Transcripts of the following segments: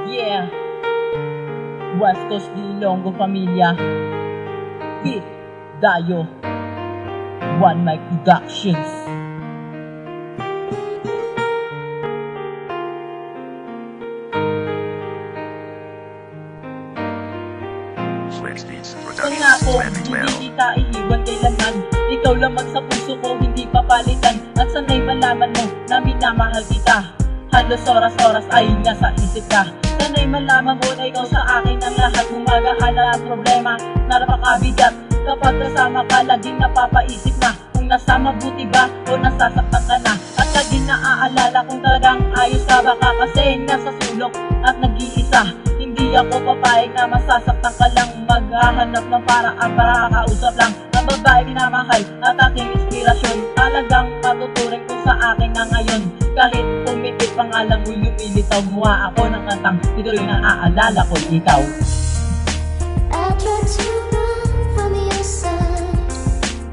Yeah, West Coast Dilongo Familia, Hit Dayo, One Mic Productions. Pangako, hindi kita iiwan kailanman. Ikaw lamang sa puso ko, hindi papalitan. At sana'y malaman mo na minamahal kita. Halos oras-oras ay nasa isip ka. Sana'y malaman mo na ikaw sa akin ang lahat. Gumagahala ang problema na napakabigat. Kapag kasama ka, laging napapaisip na kung nasa mabuti ba o nasasaktan ka na. At laging naaalala kung talagang ayos ka. Baka kasi nasa sulok at nag-iisa. Hindi ako papayag na masasaktan ka lang. Maghahanap ng paraan para kausap lang ang babae minamahal at aking inspirasyon. Talagang matuturing ko sa akin na ngayon. Kahit pumikit pangalan mo'y lumilitaw. Gumawa ako ng kantang ito rin naaalala ko ikaw. I try to run from your side,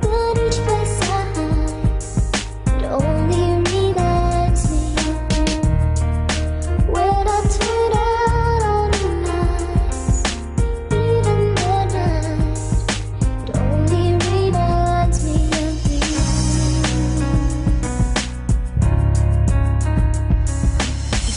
but each place I hide, it only reminds me of you. When I turn out all the nights, even the night, it only reminds me of you.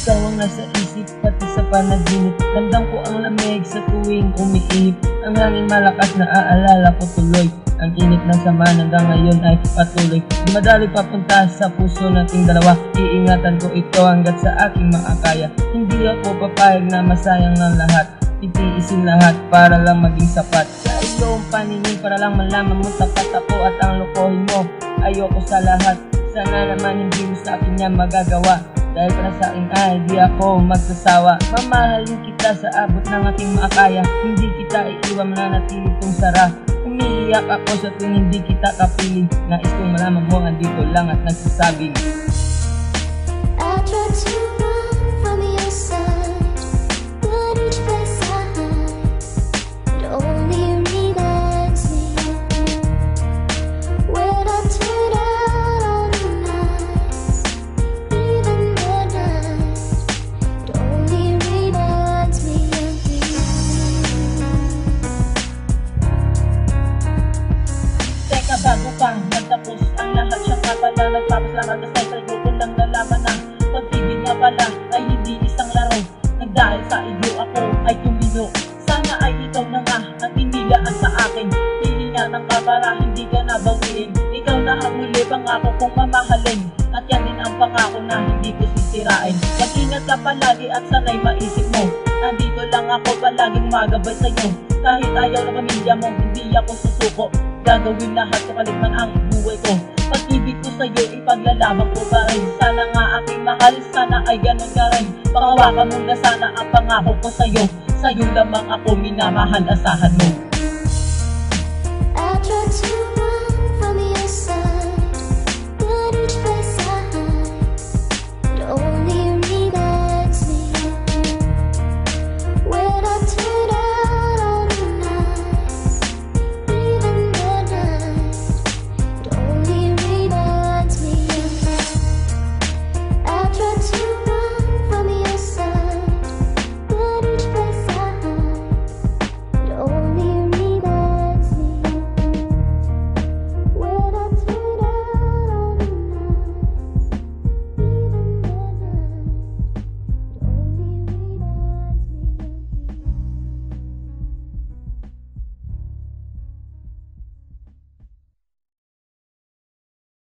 Ikaw ang nasa isip pati sa panaginip. Ramdam ko ang lamig sa tuwing umiihip. Ang hangin malakas na aalala ko tuloy. Ang init ng sama hanggang ngayon ay patuloy. Di madali papunta sa puso nating dalawa. Iingatan ko ito hanggat sa aking makakaya. Hindi ako papayag na masayang ng lahat. Itiisin lahat para lang maging sapat. Sa iyong paningin para lang malaman mo tapat ako at ang lokohin mo. Ayoko sa lahat. Sana naman hindi mo sa akin yan magagawa. Dahil para sa akin ay di ako magsasawa. Mamahalin kita sa abot ng aking makakaya. Hindi kita iiwan, mananatili kong sara. Umiiyak ako sa tuwing hindi kita kapiling. Nais kong malaman mo andito lang at nagsasabing I try to run from your side, but each place I hide, it only reminds me of you. When I turn out all the nights, even the night, it only reminds me of you. Teka, bago pa magtapos ang lahat, siya nga pala nagpapasalamat kasi sa iyo ko lang nalaman na pag-ibig nga pala ay hindi isang laro. Nagdahil sa iyo ako ay tumino. Sana ay ikaw na nga ang pinilaan sa akin. Iingatan ka para hindi ka nabawiin. Ikaw na ang muli pangako kong mamahalin. At yan din ang pangako na hindi ko sisirain. Mag-ingat ka palagi at sana'y maisip mo. Nandito lang ako palaging magabay sa'yo. Kahit ayaw na pamilya mo, hindi ako susuko. Gagawin lahat sa kalit man ang buhay ko. Pag-ibig ko sa'yo, ipaglalaban ko pa rin. Sana nga aking mahal, sana ay ganun ka rin. Pakawakan mo na sana ang pangako ko sa'yo. Sa'yo lamang ako minamahal, asahan mo.